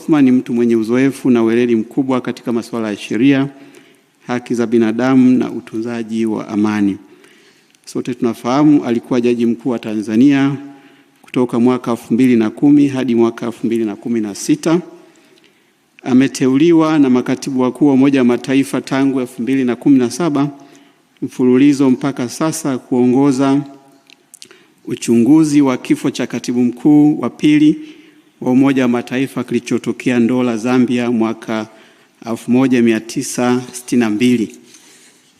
Othman ni mtu mwenye uzoefu na weledi mkubwa katika masuala ya sheria, haki za binadamu na utunzaji wa amani. Sote tunafahamu alikuwa jaji mkuu wa Tanzania kutoka mwaka 2010 hadi mwaka 2016. Ameteuliwa na makatibu wakuu wa Umoja wa Mataifa tangu 2017 mfululizo mpaka sasa kuongoza uchunguzi wa kifo cha katibu mkuu wa pili wa Umoja wa Mataifa kilichotokea Ndola, Zambia mwaka 1962.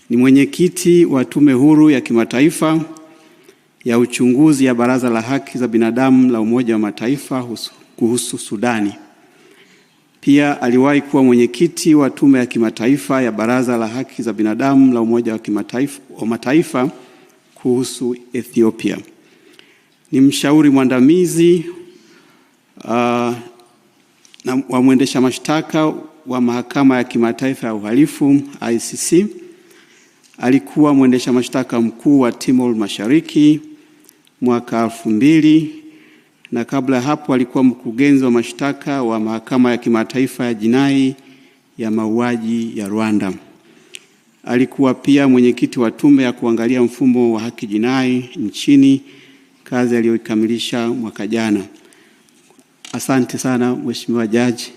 Ni mwenyekiti wa Tume Huru ya Kimataifa ya uchunguzi ya Baraza la Haki za Binadamu la Umoja wa Mataifa kuhusu Sudani. Pia aliwahi kuwa mwenyekiti wa Tume ya Kimataifa ya Baraza la Haki za Binadamu la Umoja wa Mataifa kuhusu Ethiopia. Ni mshauri mwandamizi wa mwendesha mashtaka wa Mahakama ya Kimataifa ya Uhalifu ICC. Alikuwa mwendesha mashtaka mkuu wa Timor Mashariki mwaka 2000, na kabla hapo alikuwa mkurugenzi wa mashtaka wa Mahakama ya Kimataifa ya Jinai ya Mauaji ya Rwanda. Alikuwa pia mwenyekiti wa tume ya kuangalia mfumo wa haki jinai nchini, kazi aliyoikamilisha mwaka jana. Asante sana Mheshimiwa Jaji.